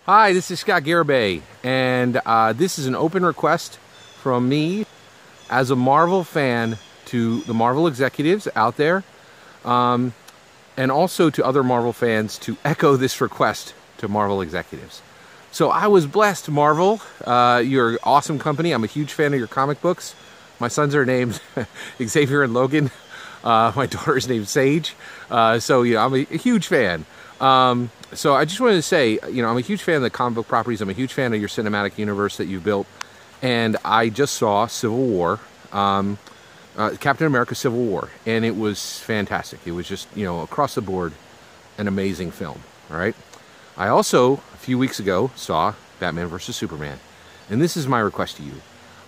Hi, this is Scott Garibay, and this is an open request from me as a Marvel fan to the Marvel executives out there, and also to other Marvel fans to echo this request to Marvel executives. So I was blessed, Marvel. You're an awesome company. I'm a huge fan of your comic books. My sons are named Xavier and Logan. My daughter's named Sage. So yeah, I'm a huge fan. So I just wanted to say, I'm a huge fan of the comic book properties. I'm a huge fan of your cinematic universe that you've built. And I just saw Civil War, Captain America Civil War, and it was fantastic. It was just, across the board, an amazing film, all right? I also, a few weeks ago, saw Batman vs. Superman. And this is my request to you.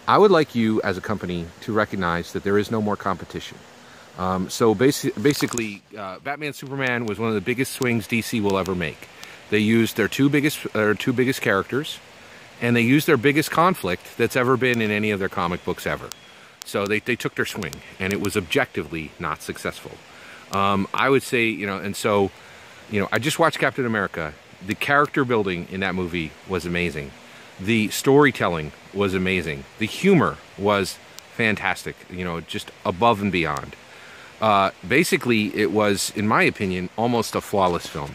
I would like you, as a company, to recognize that there is no more competition. So basically, Batman Superman was one of the biggest swings DC will ever make. They used their two biggest characters, and they used their biggest conflict that's ever been in any of their comic books ever. So they took their swing, and it was objectively not successful. I would say, I just watched Captain America. The character building in that movie was amazing. The storytelling was amazing. The humor was fantastic, just above and beyond. Basically, it was, in my opinion, almost a flawless film.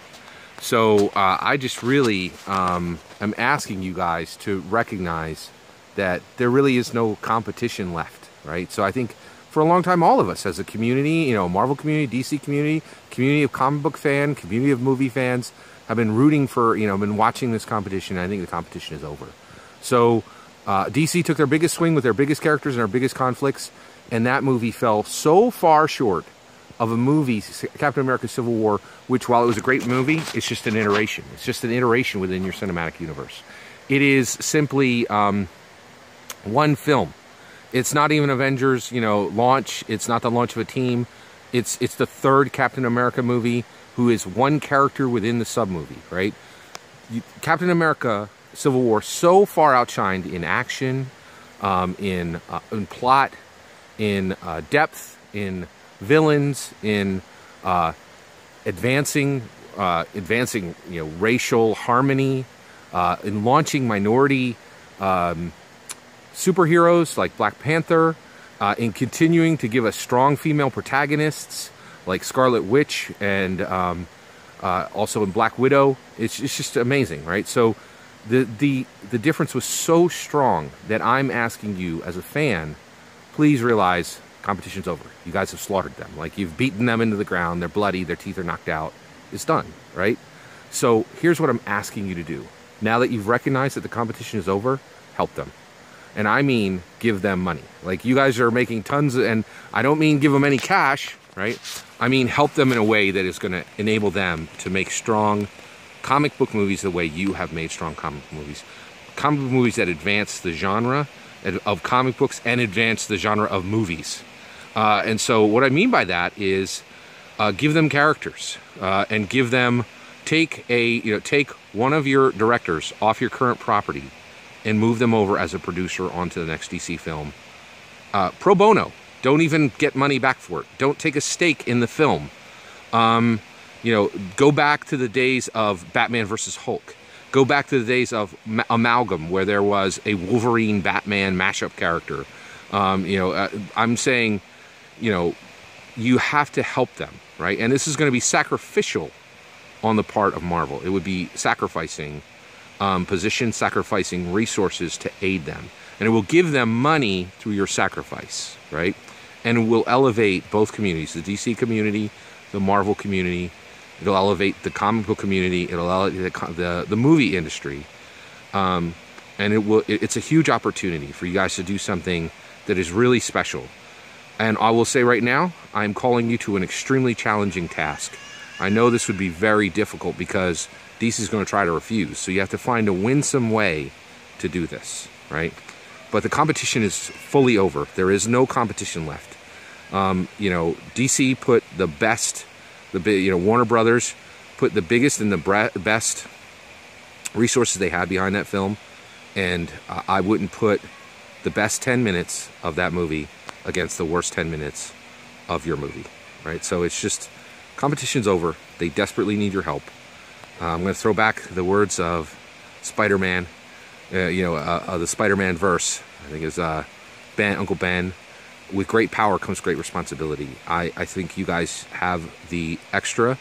So I just really am asking you guys to recognize that there really is no competition left, right? So I think for a long time, all of us as a community, Marvel community, DC community, community of comic book fan, community of movie fans, have been rooting for, been watching this competition, and I think the competition is over. So DC took their biggest swing with their biggest characters and their biggest conflicts, and that movie fell so far short of a movie, Captain America Civil War, which, while it was a great movie, it's just an iteration. It's just an iteration within your cinematic universe. It is simply one film. It's not even Avengers, launch. It's not the launch of a team. It's the third Captain America movie, who is one character within the sub-movie, right? Captain America Civil War so far outshined in action, in plot, in depth, in villains, in advancing racial harmony, in launching minority superheroes like Black Panther, in continuing to give us strong female protagonists like Scarlet Witch, and also in Black Widow. It's just amazing, right? So the difference was so strong that I'm asking you as a fan, please realize competition's over. You guys have slaughtered them. Like, you've beaten them into the ground. They're bloody. Their teeth are knocked out. It's done, right? So here's what I'm asking you to do. Now that you've recognized that the competition is over, help them. And I mean, give them money. Like, you guys are making tons of, and I don't mean give them any cash, right? I mean, help them in a way that is going to enable them to make strong comic book movies the way you have made strong comic book movies. Comic book movies that advance the genre of comic books and advance the genre of movies. And so what I mean by that is give them characters and give them, take one of your directors off your current property and move them over as a producer onto the next DC film. Pro bono. Don't even get money back for it. Don't take a stake in the film. Go back to the days of Batman versus Hulk. Go back to the days of Amalgam, where there was a Wolverine Batman mashup character. I'm saying, you have to help them, right? And this is going to be sacrificial on the part of Marvel. It would be sacrificing position, sacrificing resources to aid them. And it will give them money through your sacrifice, right? And it will elevate both communities, the DC community, the Marvel community. It'll elevate the comic book community. It'll elevate the movie industry. And it's a huge opportunity for you guys to do something that is really special. And I will say right now, I'm calling you to an extremely challenging task. I know this would be very difficult because DC is going to try to refuse. So you have to find a winsome way to do this, right? But the competition is fully over. There is no competition left. DC put the best, Warner Brothers put the biggest and the best resources they had behind that film. And I wouldn't put the best 10 minutes of that movie against the worst 10 minutes of your movie, right? So it's just, competition's over. They desperately need your help. I'm going to throw back the words of Spider-Man, the Spider-Man verse. I think is Uncle Ben. With great power comes great responsibility. I think you guys have the extra.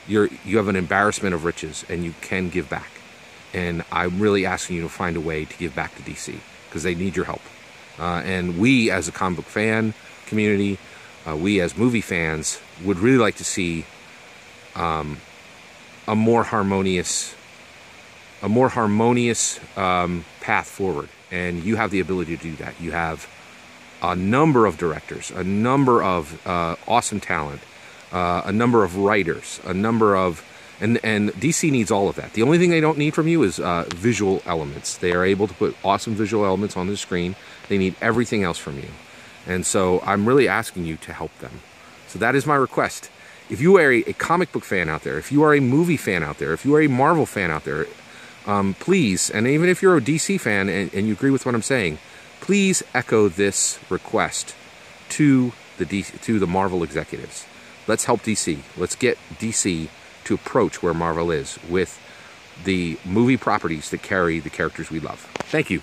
You have an embarrassment of riches, and you can give back. And I'm really asking you to find a way to give back to DC, because they need your help. And we, as a comic book fan community, we as movie fans, would really like to see a more harmonious path forward. And you have the ability to do that. You have a number of directors, a number of awesome talent, a number of writers, a number of... And DC needs all of that. The only thing they don't need from you is visual elements. They are able to put awesome visual elements on the screen. They need everything else from you. And so I'm really asking you to help them. So that is my request. If you are a comic book fan out there, if you are a movie fan out there, if you are a Marvel fan out there, please, and even if you're a DC fan and you agree with what I'm saying, please echo this request to the Marvel executives. Let's help DC. Let's get DC to approach where Marvel is with the movie properties that carry the characters we love. Thank you.